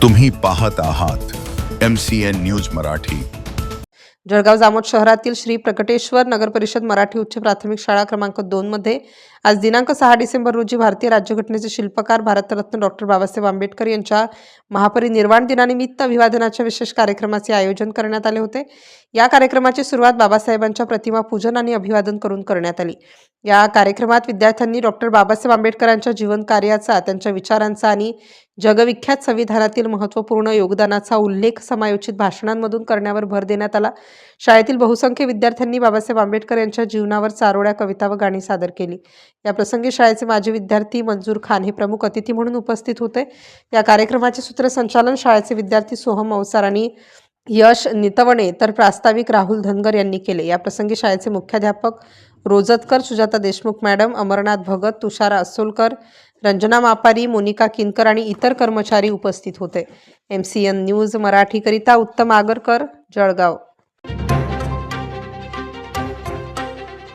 तुम्ही पाहत आहात MCN न्यूज मराठी। जळगाव जामोद शहरातील श्री प्रकटेश्वर नगर परिषद मराठी उच्च प्राथमिक शाळा क्रमांक 2 मध्ये आज दिनांक 6 डिसेंबर रोजी भारतीय राज्यघटनेचे शिल्पकार भारतरत्न डॉक्टर बाबासाहेब आंबेडकर यांच्या महापरिनिर्वाण दिनानिमित्त अभिवादनाच्या विशेष कार्यक्रमाचे आयोजन करण्यात आले होते। या कार्यक्रमाची सुरुवात बाबासाहेबांच्या प्रतिमा पूजन आणि अभिवादन करून करण्यात आली। या कार्यक्रमात विद्यार्थ्यांनी डॉक्टर बाबासाहेब आंबेडकरांच्या जीवन कार्याचा, त्यांच्या विचारांचा आणि जगविख्यात संविधानातील महत्त्वपूर्ण योगदानाचा उल्लेख समायोजित भाषणांमधून करण्यावर भर देण्यात आला। शाळेतील बहुसंख्य विद्यार्थ्यांनी बाबासाहेब आंबेडकर यांच्या जीवनावर चारोळ्या कविता व गाणी सादर केली। या प्रसंगी शाळेचे माजी विद्यार्थी मंजूर खान हे प्रमुख अतिथी म्हणून उपस्थित होते। या कार्यक्रमाचे सूत्रसंचालन शाळेचे विद्यार्थी सोहम अवसार आणि यश नितवणे तर प्रास्ताविक राहुल धनगर यांनी केले। या प्रसंगी शाळेचे मुख्याध्यापक रोजतकर, सुजाता देशमुख मॅडम, अमरनाथ भगत, तुषार असोलकर, रंजना मापारी, मोनिका किनकर आणि इतर कर्मचारी उपस्थित होते। MCN न्यूज मराठीकरिता उत्तम आगरकर, जळगाव।